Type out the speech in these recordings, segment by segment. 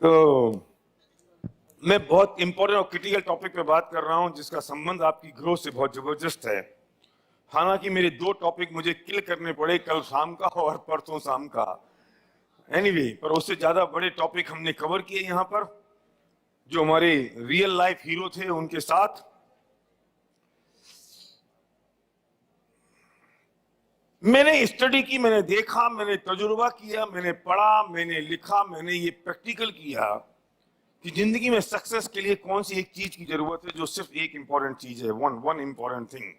तो मैं बहुत इंपॉर्टेंट और क्रिटिकल टॉपिक पे बात कर रहा हूं जिसका संबंध आपकी ग्रोथ से बहुत जबरदस्त है। हालांकि मेरे दो टॉपिक मुझे किल करने पड़े, कल शाम का और परसों शाम का। एनीवे, पर उससे ज्यादा बड़े टॉपिक हमने कवर किए यहाँ पर, जो हमारे रियल लाइफ हीरो थे उनके साथ। मैंने स्टडी की, मैंने देखा, मैंने तजुर्बा किया, मैंने पढ़ा, मैंने लिखा, मैंने ये प्रैक्टिकल किया कि जिंदगी में सक्सेस के लिए कौन सी एक चीज की जरूरत है, जो सिर्फ एक इंपॉर्टेंट चीज है, वन इंपॉर्टेंट थिंग।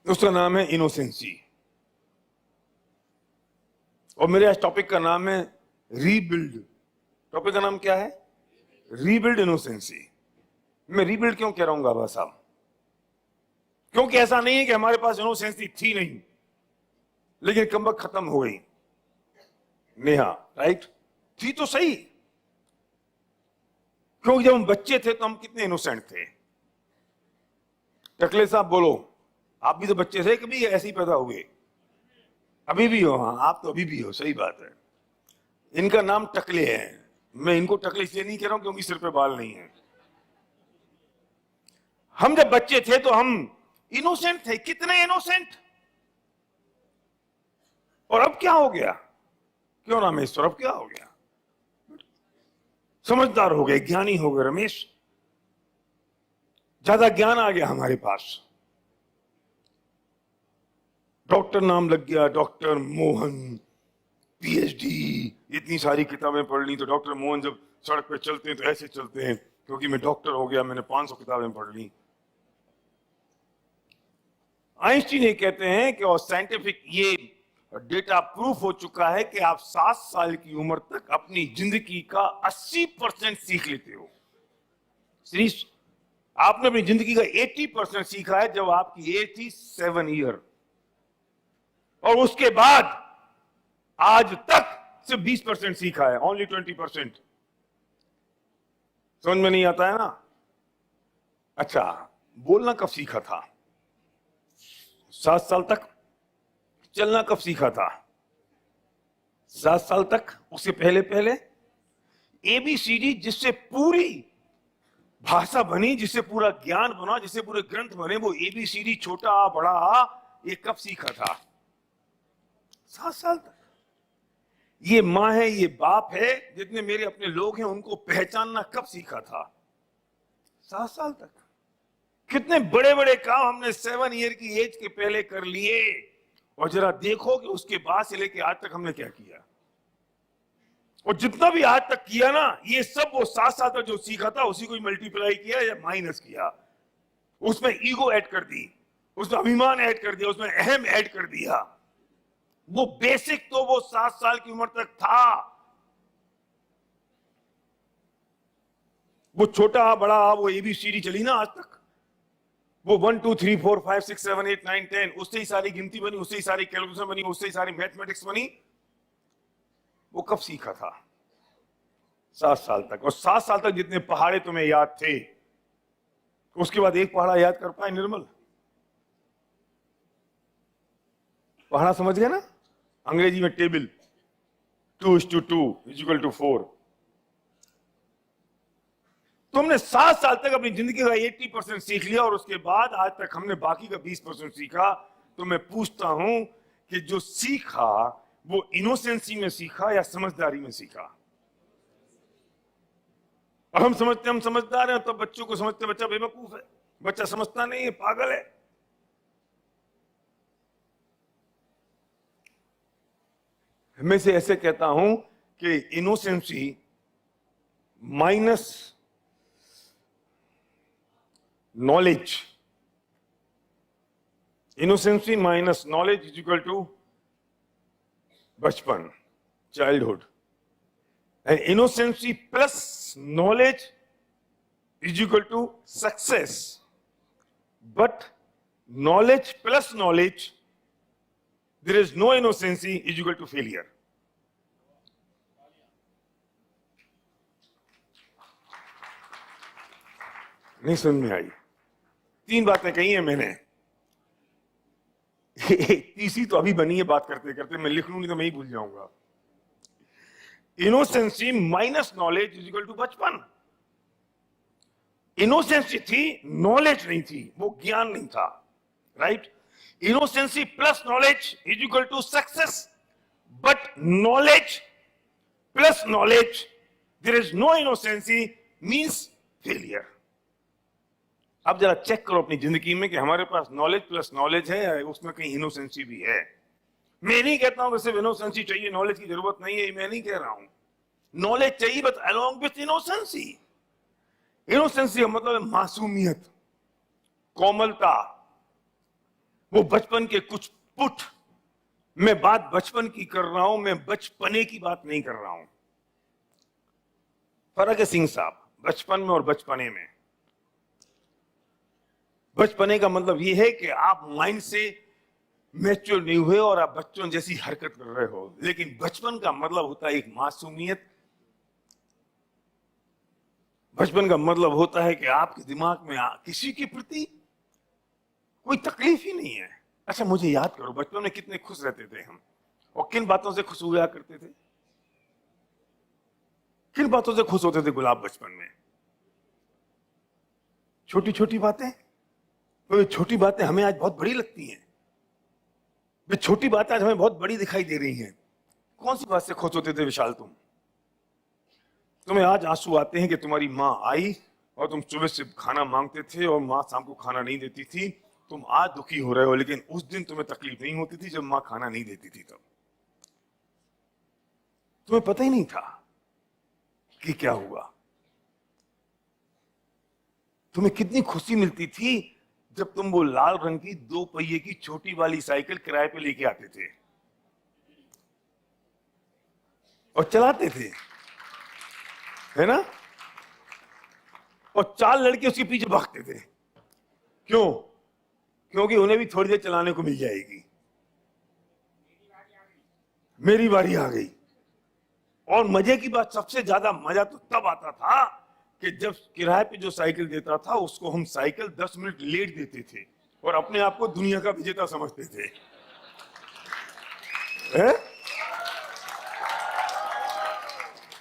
उसका नाम है इनोसेंसी। और मेरे आज टॉपिक का नाम है रीबिल्ड। टॉपिक का नाम क्या है? Rebuild innocency. मैं रीबिल्ड क्यों कह रहा हूं बाबा साहब? क्योंकि ऐसा नहीं है कि हमारे पास इनोसेंसी थी नहीं, लेकिन कमबख्त खत्म हो गई। नेहा, राइट? थी तो सही, क्योंकि जब हम बच्चे थे तो हम कितने इनोसेंट थे। टकले साहब बोलो, आप भी तो बच्चे थे, कभी ऐसे ही पैदा हुए? अभी भी हो? हाँ, आप तो अभी भी हो, सही बात है। इनका नाम टकले है। मैं इनको टकले इसलिए नहीं कह रहा हूं क्योंकि सिर पे बाल नहीं है। हम जब बच्चे थे तो हम इनोसेंट थे, कितने इनोसेंट। और अब क्या हो गया? क्यों रामेश्वर, अब क्या हो गया? समझदार हो गए, ज्ञानी हो गए रमेश, ज्यादा ज्ञान आ गया हमारे पास। डॉक्टर नाम लग गया, डॉक्टर मोहन, पीएचडी, इतनी सारी किताबें पढ़ ली। तो डॉक्टर मोहन जब सड़क पे चलते हैं तो ऐसे चलते हैं क्योंकि मैं डॉक्टर हो गया, मैंने 500 किताबें पढ़ ली। आइंस्टीन ये कहते हैं कि और साइंटिफिक ये डेटा प्रूफ हो चुका है कि आप 7 साल की उम्र तक अपनी जिंदगी का 80% सीख लेते हो। सीरीज, आपने अपनी जिंदगी का 80% सीखा है जब आपकी एज थी 7 ईयर, और उसके बाद आज तक सिर्फ 20% सीखा है, ओनली 20%। समझ में नहीं आता है ना? अच्छा, बोलना कब सीखा था? 7 साल तक। चलना कब सीखा था? 7 साल तक। उससे पहले पहले एबीसीडी, जिससे पूरी भाषा बनी, जिससे पूरा ज्ञान बना, जिससे पूरे ग्रंथ बने, वो एबीसीडी, छोटा आ बड़ा आ, ये कब सीखा था? 7 साल तक। ये माँ है, ये बाप है, जितने मेरे अपने लोग हैं, उनको पहचानना कब सीखा था? 7 साल तक। कितने बड़े बड़े काम हमने 7 ईयर की एज के पहले कर लिए, और जरा देखो कि उसके बाद से लेके आज तक हमने क्या किया। और जितना भी आज तक किया ना, ये सब वो 7 साल तक जो सीखा था उसी को मल्टीप्लाई किया या माइनस किया। उसमें ईगो ऐड कर दी, उसमें अभिमान ऐड कर दिया, उसमें अहम ऐड कर दिया। वो बेसिक तो वो 7 साल की उम्र तक था। वो छोटा बड़ा वो एबीसीडी चली ना आज तक। वो 1 2 3 4 5 6 7 8 9 10, उससे ही सारी गिनती बनी, उससे ही सारी कैलकुलेशन बनी, उससे ही सारी मैथमेटिक्स बनी। वो कब सीखा था? 7 साल तक। और 7 साल तक जितने पहाड़े तुम्हें याद थे, उसके बाद एक पहाड़ा याद कर पाए निर्मल? पहाड़ा समझ गए ना? अंग्रेजी में टेबल, 2:2 = 4। तुमने 7 साल तक अपनी जिंदगी का 80% सीख लिया, और उसके बाद आज तक हमने बाकी का 20% सीखा। तो मैं पूछता हूं कि जो सीखा वो इनोसेंसी में सीखा या समझदारी में सीखा? अब हम समझते हम समझदार हैं, तो बच्चों को समझते बच्चा बेवकूफ है, बच्चा समझता नहीं है, पागल है। मैं से ऐसे कहता हूं कि innocency minus knowledge, innocency minus knowledge = बचपन, childhood. And innocency plus knowledge = success. But knowledge plus knowledge, there is no innocency, = failure. नहीं समझ में आई? 3 बातें कही हैं मैंने। तीसरी तो अभी बनी है बात करते करते, मैं लिख लूं नहीं तो मैं ही भूल जाऊंगा। Innocency minus knowledge is equal to बचपन। इनोसेंसी थी, नॉलेज नहीं थी, वो ज्ञान नहीं था, right. Innocency plus knowledge is equal to success, but knowledge plus knowledge, there is no innocency means failure. अब जरा चेक करो अपनी जिंदगी में कि हमारे पास नॉलेज प्लस नॉलेज है, उसमें कहीं इनोसेंसी भी है। मैं नहीं कहता हूं कि सिर्फ इनोसेंसी चाहिए, नॉलेज की जरूरत नहीं है, मैं नहीं कह रहा हूं। नॉलेज चाहिए but along with innocency. Innocency का मतलब है मासूमियत, कोमलता, वो बचपन के कुछ पुट। मैं बात बचपन की कर रहा हूं, मैं बचपने की बात नहीं कर रहा हूं। फर्क है सिंह साहब, बचपन में और बचपने में। बचपने का मतलब यह है कि आप माइंड से मैच्योर नहीं हुए और आप बच्चों जैसी हरकत कर रहे हो, लेकिन बचपन का मतलब होता है एक मासूमियत। बचपन का मतलब होता है कि आपके दिमाग में किसी के प्रति कोई तकलीफ ही नहीं है। अच्छा मुझे याद करो, बचपन में कितने खुश रहते थे हम, और किन बातों से खुश हुआ करते थे? किन बातों से खुश होते थे गुलाब बचपन में? छोटी छोटी बातें। तो ये छोटी बातें हमें आज बहुत बड़ी लगती हैं। वे छोटी बातें आज हमें बहुत बड़ी दिखाई दे रही हैं। कौन सी बात से खुश होते थे विशाल तुम? तुम्हें आज आंसू आते हैं कि तुम्हारी माँ आई और तुम सुबह से खाना मांगते थे और माँ शाम को खाना नहीं देती थी। तुम आज दुखी हो रहे हो, लेकिन उस दिन तुम्हें तकलीफ नहीं होती थी जब माँ खाना नहीं देती थी। तब तुम्हें पता ही नहीं था कि क्या हुआ। तुम्हें कितनी खुशी मिलती थी जब तुम वो लाल रंग की 2 पहिए की छोटी वाली साइकिल किराए पे लेके आते थे और चलाते थे, है ना? और 4 लड़के उसके पीछे भागते थे। क्यों? क्योंकि उन्हें भी थोड़ी देर चलाने को मिल जाएगी। मेरी बारी आ गई। और मजे की बात, सबसे ज्यादा मजा तो तब आता था कि जब किराए पे जो साइकिल देता था उसको हम साइकिल 10 मिनट लेट देते थे और अपने आप को दुनिया का विजेता समझते थे।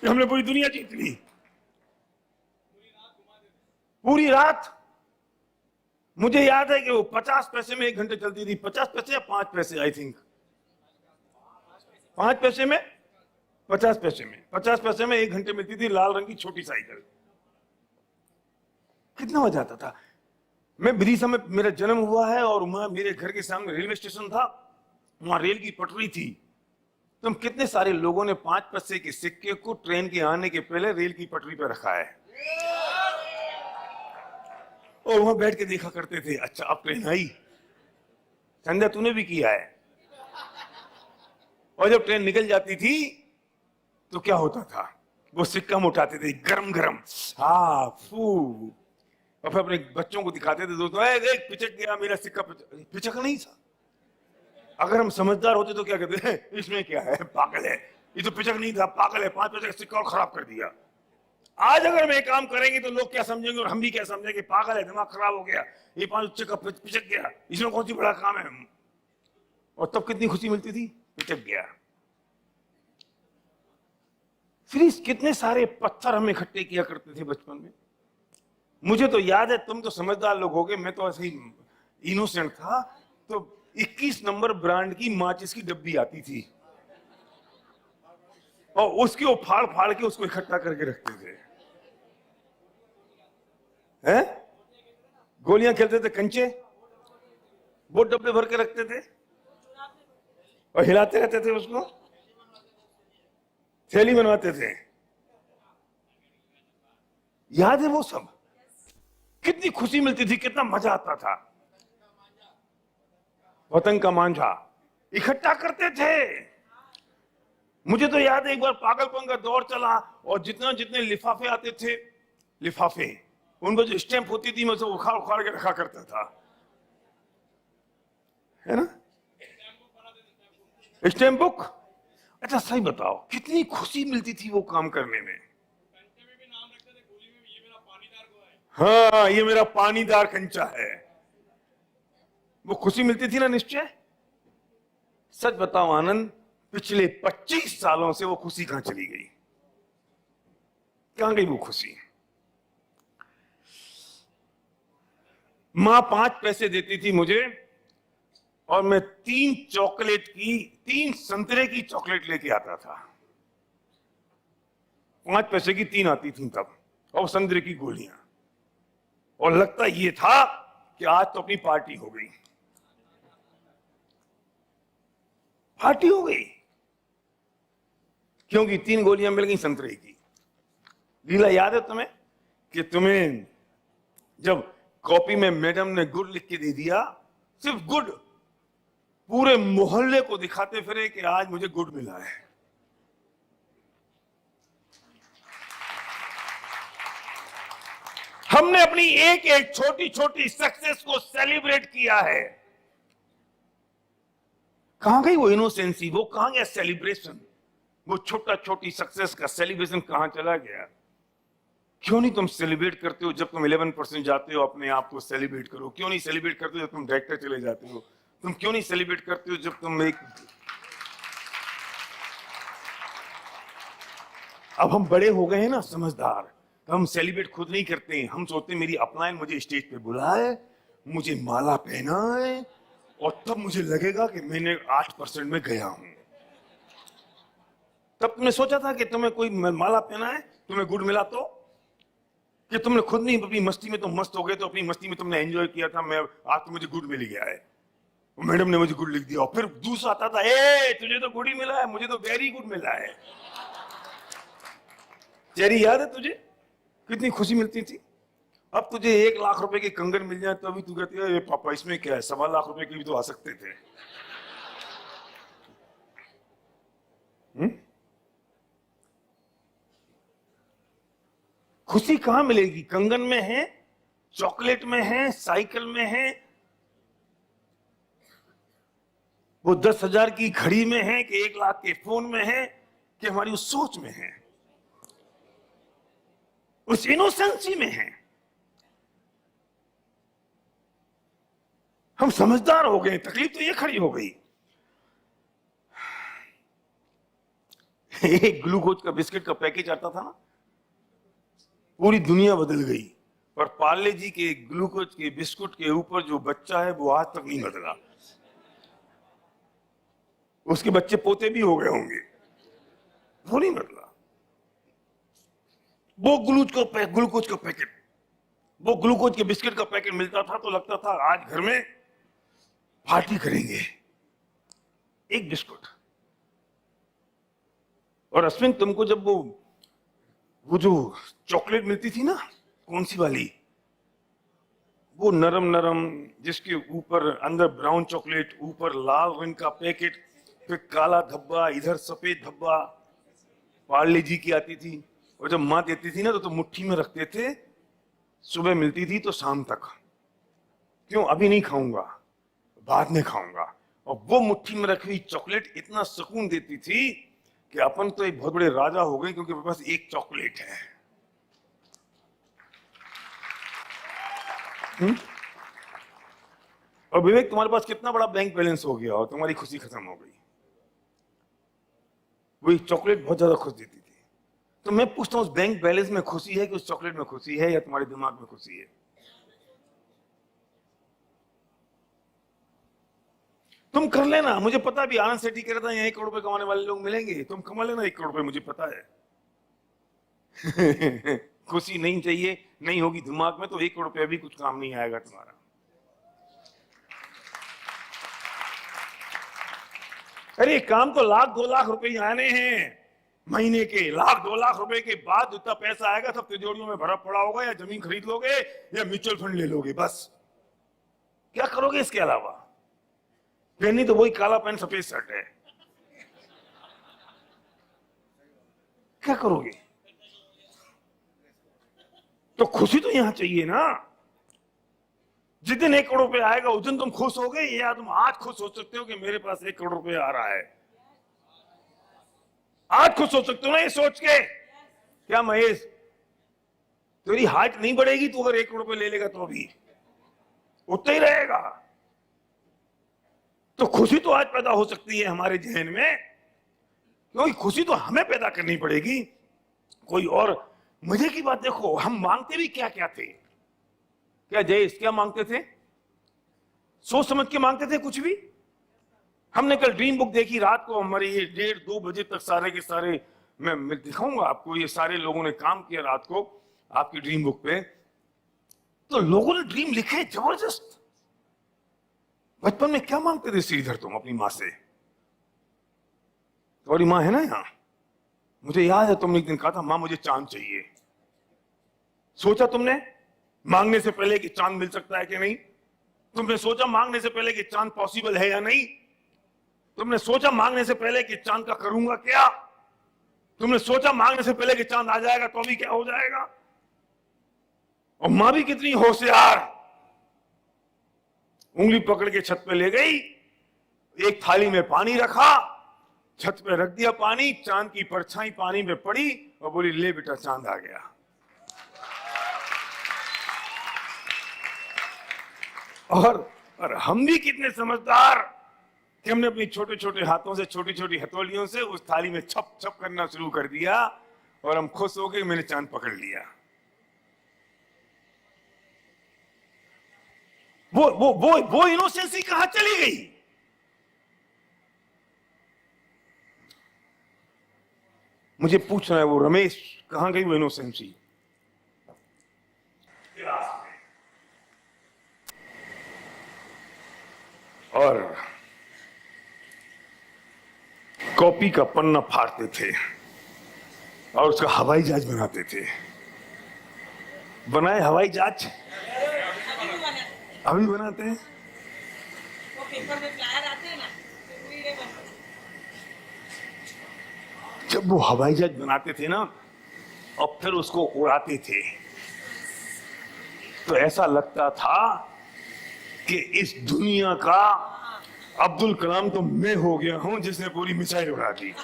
हमने पूरी दुनिया जीत ली। पूरी रात। मुझे याद है कि वो 50 पैसे में 1 घंटे चलती थी। 50 पैसे या 5 पैसे, आई थिंक 5 पैसे में, 50 पैसे में, 50 पैसे में 1 घंटे मिलती थी लाल रंग की छोटी साइकिल। कितना मजा आता था। मैं विदिशा में मेरा जन्म हुआ है और वहां मेरे घर के सामने रेलवे स्टेशन था, वहां रेल की पटरी थी। तुम कितने सारे लोगों ने 5 पैसे के सिक्के को ट्रेन के आने के पहले रेल की पटरी पर रखा है और वहां बैठ के देखा करते थे, अच्छा अब ट्रेन आई। संजय तूने भी किया है। और जब ट्रेन निकल जाती थी तो क्या होता था, वो सिक्का हम उठाते थे गरम गरम, हाँ फू, और फिर अपने बच्चों को दिखाते थे, दोस्तों एक पिचक गया मेरा सिक्का। पिचक नहीं था। अगर हम समझदार होते तो क्या कहते हैं, इसमें क्या है, पागल है, ये तो पिचक नहीं था, पागल है, 5 पैसे का सिक्का और खराब कर दिया। आज अगर मैं काम करेंगे तो लोग क्या समझेंगे और हम भी क्या समझेंगे, पागल है, दिमाग खराब हो गया, ये 5 का पिचक गया, इसमें कौन सी बड़ा काम है। और तब कितनी खुशी मिलती थी, पिचक गया। फिर कितने सारे पत्थर हम इकट्ठे किया करते थे बचपन में। मुझे तो याद है, तुम तो समझदार लोग होगे, मैं तो ऐसे ही इनोसेंट था। तो 21 नंबर ब्रांड की माचिस की डब्बी आती थी और उसकी वो फाड़ फाड़ के उसको इकट्ठा करके रखते थे। हैं? गोलियां खेलते थे, कंचे, वो डब्बे भर के रखते थे और हिलाते रहते थे उसको, थैली बनवाते थे। याद है वो सब? कितनी खुशी मिलती थी, कितना मजा आता था। पतंग का मांझा इकट्ठा करते थे। मुझे तो याद है एक बार पागलपन का दौर चला और जितने लिफाफे आते थे, लिफाफे, उन पर जो स्टैंप होती थी मैं सब उखाड़ उखाड़ के रखा करता था, है ना? Stamp book. अच्छा सही बताओ, कितनी खुशी मिलती थी वो काम करने में। हाँ, ये मेरा पानीदार कंचा है। वो खुशी मिलती थी ना, निश्चय। सच बताओ आनंद, पिछले 25 सालों से वो खुशी कहां चली गई? कहां गई वो खुशी? मां 5 पैसे देती थी मुझे और मैं 3 संतरे की चॉकलेट लेके आता था। 5 पैसे की 3 आती थी तब, और संतरे की गोलियां, और लगता ये था कि आज तो अपनी पार्टी हो गई। पार्टी हो गई क्योंकि 3 गोलियां मिल गई संतरे की। लीला याद है तुम्हें कि तुम्हें जब कॉपी में मैडम ने गुड लिख के दे दिया, सिर्फ गुड, पूरे मोहल्ले को दिखाते फिरे कि आज मुझे गुड मिला है। हमने अपनी एक एक छोटी छोटी सक्सेस को सेलिब्रेट किया है। कहां गई वो इनोसेंसी? वो कहां गया सेलिब्रेशन? वो छोटा छोटी सक्सेस का सेलिब्रेशन कहां चला गया? क्यों नहीं तुम सेलिब्रेट करते हो जब तुम 11% जाते हो? अपने आप को सेलिब्रेट करो। क्यों नहीं सेलिब्रेट करते हो जब तुम डायरेक्टर चले जाते हो? तुम क्यों नहीं सेलिब्रेट करते हो जब तुम एक... अब हम बड़े हो गए हैं ना, समझदार, तो हम सेलिब्रेट खुद नहीं करते हैं। हम सोचते हैं मेरी अपलाइन मुझे स्टेज पे बुलाए, मुझे माला पहनाए, और तब मुझे लगेगा कि मैंने 8% में गया हूं। तब तुमने सोचा था कि तुम्हें कोई माला पहनाए, तुम्हें गुड मिला तो? कि तुमने खुद नहीं, अपनी मस्ती में तुम मस्त हो गए, तो अपनी मस्ती में तुमने एंजॉय किया था, मैं आज तो मुझे गुड मिल गया है, मैडम ने मुझे गुड लिख दिया। और फिर दूसरा आता था, ए तुझे तो गुड ही मिला है, मुझे तो वेरी गुड मिला है। चेरी याद है तुझे? कितनी खुशी मिलती थी। अब तुझे 1 लाख रुपए के कंगन मिल जाए तो अभी तू कहती है पापा इसमें क्या है, 1.25 लाख रुपए के भी तो आ सकते थे। खुशी कहां मिलेगी? कंगन में है, चॉकलेट में है, साइकिल में है, वो 10,000 की घड़ी में है, कि 1 लाख के फोन में है, कि हमारी उस सोच में है, उस इनोसेंसी में है। हम समझदार हो गए, तकलीफ तो ये खड़ी हो गई। एक ग्लूकोज का बिस्किट का पैकेज आता था ना, पूरी दुनिया बदल गई, पर पार्ले जी के ग्लूकोज के बिस्कुट के ऊपर जो बच्चा है वो आज तक नहीं बदला। उसके बच्चे पोते भी हो गए होंगे, वो नहीं बदला। वो ग्लूकोज का पैकेट, वो ग्लूकोज के बिस्किट का पैकेट मिलता था तो लगता था आज घर में पार्टी करेंगे। एक बिस्कुट। और अश्विन, तुमको जब वो जो चॉकलेट मिलती थी ना, कौन सी वाली, वो नरम नरम, जिसके ऊपर अंदर ब्राउन चॉकलेट, ऊपर लाल रंग का पैकेट, फिर काला धब्बा, इधर सफेद धब्बा, पार्ले जी की आती थी। और जब माँ देती थी ना तो मुट्ठी में रखते थे, सुबह मिलती थी तो शाम तक। क्यों? अभी नहीं खाऊंगा, बाद में खाऊंगा। और वो मुट्ठी में रखी हुई चॉकलेट इतना सुकून देती थी कि अपन तो एक बहुत बड़े राजा हो गए, क्योंकि मेरे पास एक चॉकलेट है। और विवेक, तुम्हारे पास कितना बड़ा बैंक बैलेंस हो गया और तुम्हारी खुशी खत्म हो गई। वही चॉकलेट बहुत ज्यादा खुश देती थी। तो मैं पूछता हूं, उस बैंक बैलेंस में खुशी है कि उस चॉकलेट में खुशी है, या तुम्हारे दिमाग में खुशी है? तुम कर लेना, मुझे पता भी आनंद सेठी कह रहा था यहाँ 1 करोड़ रुपए कमाने वाले लोग मिलेंगे, तुम कमा लेना 1 करोड़ रुपए, मुझे पता है। खुशी नहीं चाहिए, नहीं होगी दिमाग में तो 1 करोड़ रुपया भी कुछ काम नहीं आएगा तुम्हारा। अरे काम तो 1,00,000-2 लाख रुपए आने हैं महीने के। 1,00,000-2 लाख रुपए के बाद इतना पैसा आएगा तब तिजोरियों में भरा पड़ा होगा, या जमीन खरीद लोगे या म्यूचुअल फंड ले लोगे, बस। क्या करोगे इसके अलावा? पहनी तो वही काला पैंट सफेद शर्ट है, क्या करोगे? तो खुशी तो यहां चाहिए ना। जिस दिन 1 करोड़ रुपए आएगा उस दिन तुम खुश हो गए, या तुम आज खुश हो सकते हो कि मेरे पास 1 करोड़ रुपए आ रहा है? आज खुश हो सकते हो ना ये सोच के? क्या महेश, तेरी हाइट नहीं बढ़ेगी तू अगर 1 करोड़ रुपए ले लेगा तो भी उतना ही रहेगा। तो खुशी तो आज पैदा हो सकती है हमारे जहन में, क्योंकि खुशी तो हमें पैदा करनी पड़ेगी, कोई और। मजे की बात देखो, हम मांगते भी क्या क्या थे। क्या जयेश क्या मांगते थे? सोच समझ के मांगते थे कुछ भी। हमने कल ड्रीम बुक देखी रात को, हमारी ये 1:30-2 बजे तक सारे के सारे, मैं दिखाऊंगा आपको, ये सारे लोगों ने काम किया रात को आपकी ड्रीम बुक पे। तो लोगों ने ड्रीम लिखे जबरदस्त। बचपन में क्या मांगते थे श्रीधर तुम अपनी माँ से? तुम्हारी माँ है ना यहाँ, मुझे याद है तुमने एक दिन कहा था माँ मुझे चांद चाहिए। सोचा तुमने मांगने से पहले कि चांद मिल सकता है कि नहीं? तुमने सोचा मांगने से पहले कि चांद पॉसिबल है या नहीं? तुमने सोचा मांगने से पहले कि चांद का करूंगा क्या? तुमने सोचा मांगने से पहले कि चांद आ जाएगा तो अभी क्या हो जाएगा? और मां भी कितनी होशियार, उंगली पकड़ के छत पे ले गई, एक थाली में पानी रखा, छत पे रख दिया पानी, चांद की परछाई पानी में पड़ी और बोली ले बेटा चांद आ गया। और हम भी कितने समझदार कि हमने अपनी छोटे छोटे हाथों से, छोटी छोटी हथौलियों से उस थाली में छप छप करना शुरू कर दिया और हम खुश हो गए मैंने चांद पकड़ लिया। वो इनोसेंसी कहां चली गई? मुझे पूछना है वो रमेश कहां गई वो इनोसेंसी? और कॉपी का पन्ना फाड़ते थे और उसका हवाई जहाज बनाते थे। बनाए हवाई जहाज? अभी बनाते हैं। वो पेपर में फ्लायर आते हैं ना, जब वो हवाई जहाज बनाते थे ना और फिर उसको उड़ाते थे तो ऐसा लगता था कि इस दुनिया का अब्दुल कलाम तो मैं हो गया हूं जिसने पूरी मिसाइल उड़ा दी।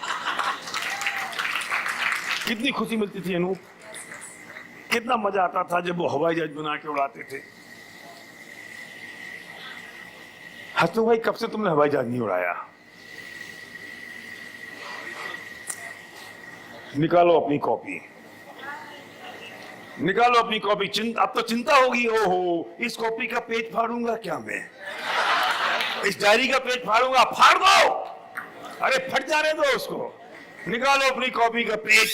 कितनी खुशी मिलती थी अनूप, कितना मजा आता था जब वो हवाई जहाज बना के उड़ाते थे। हंसू भाई कब से तुमने हवाई जहाज नहीं उड़ाया? निकालो अपनी कॉपी, निकालो अपनी कॉपी। अब तो चिंता होगी, ओहो इस कॉपी का पेज फाड़ूंगा क्या मैं, इस डायरी का पेज फाड़ूंगा। फाड़ दो, अरे फट जाने दो उसको। निकालो अपनी कॉपी का पेज,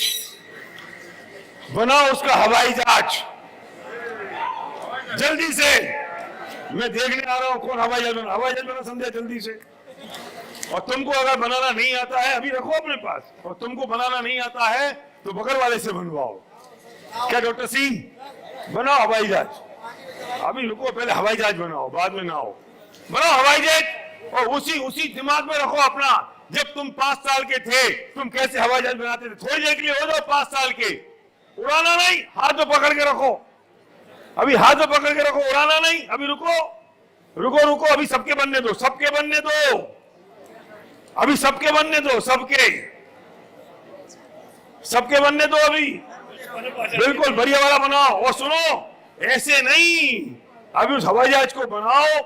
बनाओ उसका हवाई जहाज जल्दी से। मैं देखने आ रहा हूं कौन हवाई जहाज बना समझा जल्दी से। और तुमको अगर बनाना नहीं आता है अभी रखो अपने पास, और तुमको बनाना नहीं आता है तो बगल वाले से बनवाओ। क्या डॉक्टर सिंह बनाओ हवाई जहाज। अभी रुको, पहले हवाई जहाज बनाओ, बाद में नाओ। बनाओ हवाई जहाज और उसी दिमाग में रखो अपना, जब तुम 5 साल के थे तुम कैसे हवाई जहाज बनाते थे। थोड़ी देर के लिए हो जाओ 5 साल के, उड़ाना नहीं, हाथ में पकड़ के रखो। अभी हाथ में पकड़ के रखो, उड़ाना नहीं। अभी रुको रुको रुको, अभी सबके बनने दो, सबके बनने दो, अभी सबके बनने दो, सबके बनने दो अभी। बिल्कुल बढ़िया वाला बनाओ। और सुनो ऐसे नहीं, अभी उस हवाई जहाज को बनाओ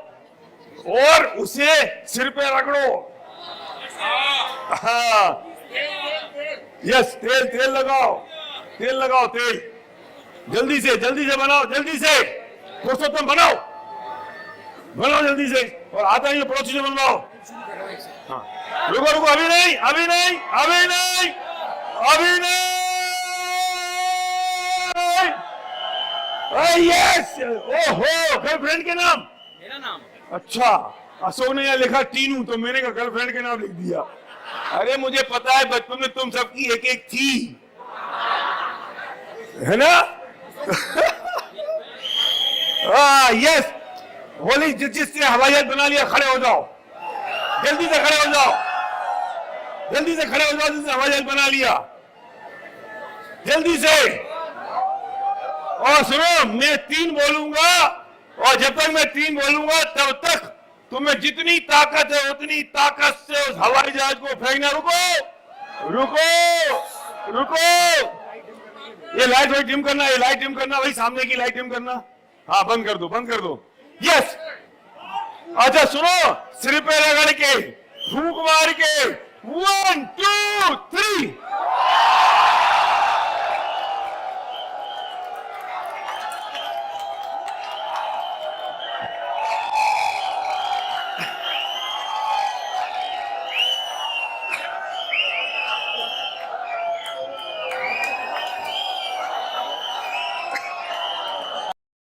और उसे सिर पे रगड़ो। हाँ यस, तेल लगाओ, तेल लगाओ, तेल जल्दी से बनाओ, जल्दी से। पुरुषोत्तम बनाओ जल्दी से। और आता नहीं पड़ोसी से बनवाओ। हाँ रुको, अभी नहीं, यस। ओहो, गर्लफ्रेंड के नाम? मेरा नाम? अच्छा, अशोक ने यहाँ लिखा टीनू, तो मैंने गर्लफ्रेंड के नाम लिख दिया। अरे मुझे पता है बचपन में तुम सबकी एक एक थी, है ना? यस, बोली जिससे हवाई जहाज बना लिया खड़े हो जाओ, जल्दी से खड़े हो जाओ, जिसने हवाई जहाज बना लिया, जल्दी से। और सुनो मैं 3 बोलूंगा और जब तक मैं 3 बोलूंगा तब तक तुम्हें जितनी ताकत है उतनी ताकत से उस हवाई जहाज को फेंकना। रुको, ये लाइट डिम करना, ये लाइट डिम करना, भाई सामने की लाइट डिम करना। हाँ बंद कर दो। यस अच्छा सुनो, सिर पे रगड़ के फूंक मार के 1 2